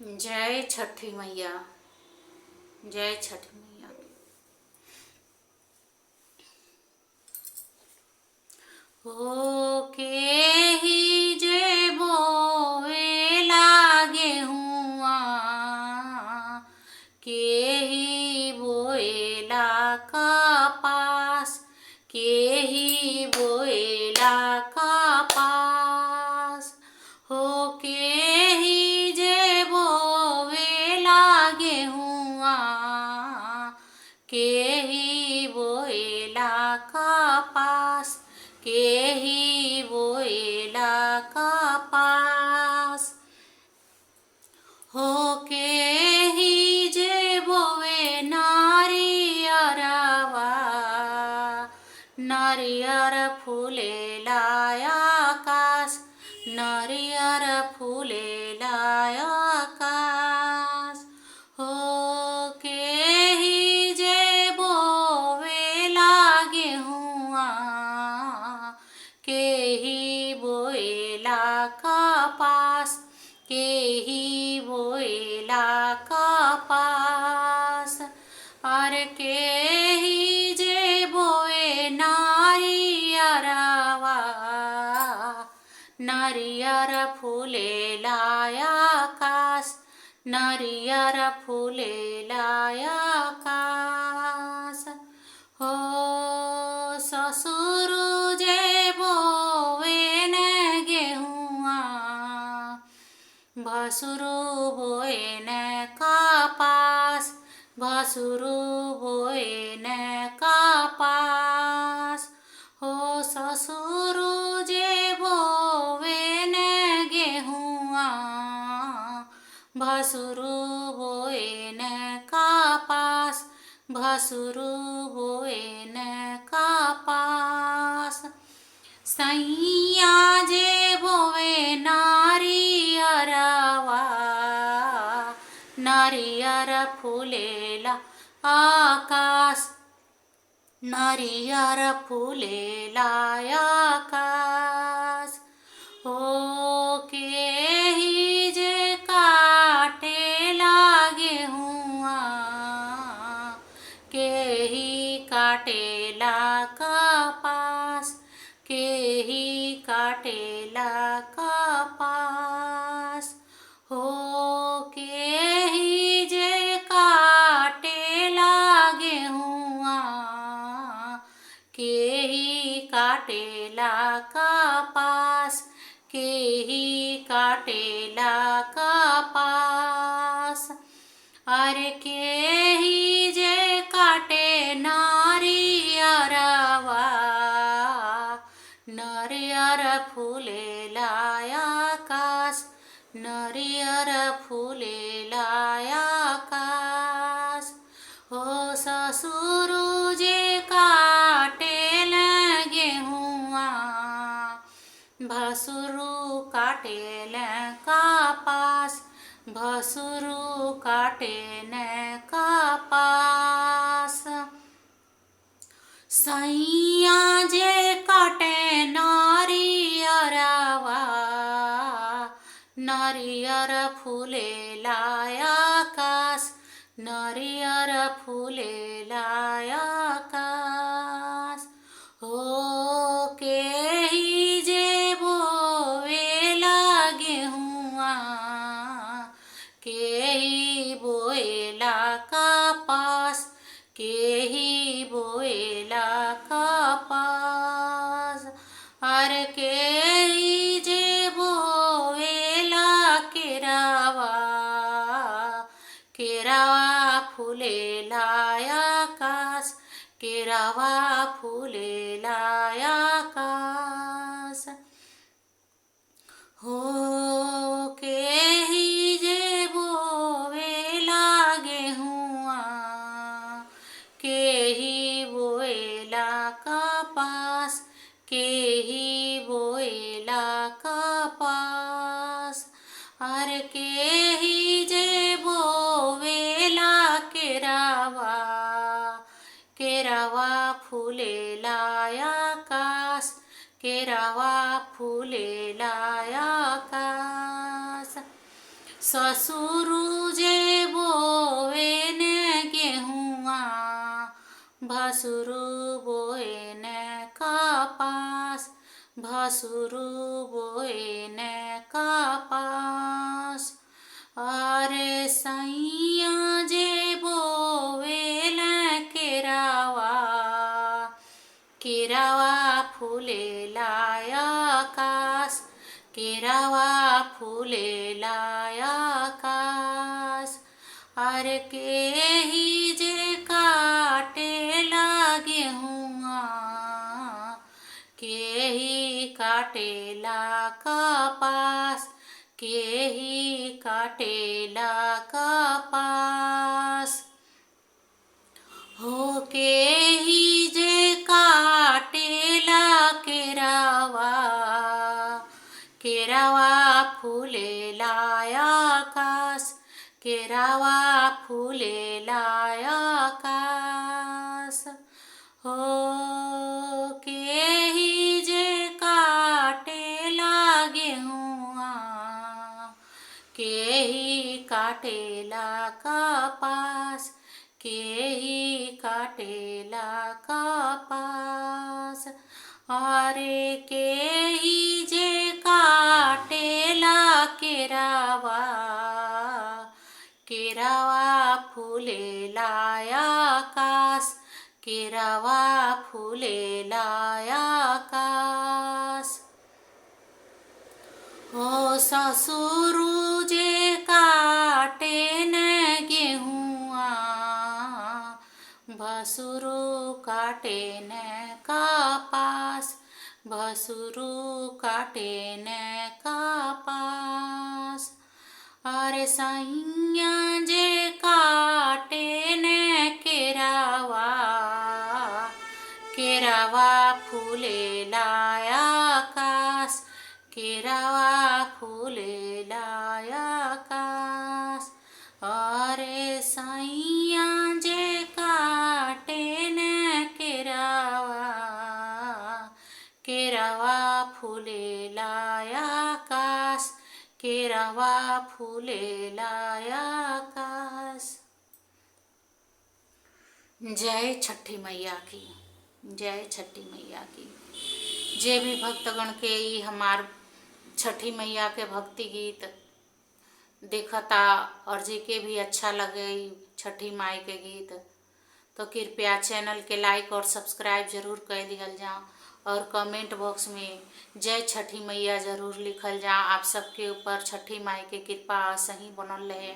जय छठी मैया। जय छठी मैया। हो के ही जे बोवे लागे हुआ, के ही बोएला कपास, के ही बोएला कपास। हो के ही जे बोवे लागे हुआ, के ही बोएला कपास, के ही बोएला कपास। हो के ही जे बोवे नारियरवा, नारियर फूलेला आकाश, नारियर फूलेला आकाश। हो के ही जे बोवे लागे हुआ, के ही बोएला कपास, के ही बोएला कपास। और के ही जे बोए नारियरवा, नारियर फूलेला आकाश, नारियर फूलेला आकाश। हो ससुर जे बोवे न गेहुआ, भसुरु बोए न कपास, भसुरु बोए न कपास। हो ससुरु जे बोवे न गेहुआ, भसुरु बोए न कपास, भसुरु बोए न कपास। सैया जे बोवे नारियरवा, नारियर फूलेला आकाश, नारियर फूलेला आकाश। हो के ही जे काटे लागे हुआ, के ही काटेला कपास, के ही काटेला कपास। हो के ही जे काटे लागे हुआ, के ही काटेला कपास, के ही काटेला कपास। अरे के ही जे काटे नारियरवा, नारियर फूलेला आकाश, नारियर फूलेला आकाश। हो ससुरु जे काटे लगे हुआ, भसुरु काटे न कपास, भसुरु काटे न कपास। सैया जे काटे नारियरवा, नारियर फूलेला आकाश, नारियर फूलेला आकाश। हो के ही जे बोवे लागे हुआ, के ही बोएला कपास, के ही बोएला कपास। और के ही जे बोएला केरावा, केरावा फूलेला आकाश, केरावा फूलेला आकाश। हो के ही जे बोवे लागे हुआ, के ही बोएला कपास, के ही बोएला कपास। और के ही जे बोवेला केरावा, केरावा फूलेला आकाश, केरावा फूलेला आकाश। ससुरु जे बोवे ने गेहुआ, भसुरु बोए ने कपास, भसुरु बोए ने कपास। अरे सैया जे बोवे ले केरावा, केरावा फूले लाया आकाश, केरावा फूले लाया आकाश। अरे के ही जे काटे लागे हुआ, के ही काटे ला कपास, के ही काटे ला कपास। हो के ही जे काटे ला केरावा, केरावा फूले लाया आकाश, केरावा फूले लाया आकाश। हो के ही जे काटे लागे हुआ, के ही काटे ला कपास, के ही काटे ला कपास। अरे के ही जे काटे ला केरावा, केरावा फूले लाया आकाश, केरावा फूले लाया आकाश। हो ससुरु जे काटे ने गेहुआ, भसुरु काटे ने कपास, भसुरु काटे ने कपास। अरे सैया जे काटे ने केरावा, केरावा फूले लाया आकाश, केरावा फूले लाया आकाश। अरे सैया जे काटे ने केरावा, केरावा फूले लाया आकाश, केरावा फूले लाया आकाश। जय छठी मैया की, जय छठी मैया की। जे भी भक्तगण के ई हमार छठी मैया के भक्ति गीत देखता और जे के भी अच्छा लगे छठी माई के गीत, तो कृपया चैनल के लाइक और सब्सक्राइब जरूर कर दिहल जा और कमेंट बॉक्स में जय छठी मैया जरूर लिखल जा। आप सबके ऊपर छठी माई के कृपा सही बनल रहे।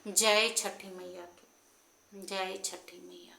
जय छठी मैया की, जय छठी मैया।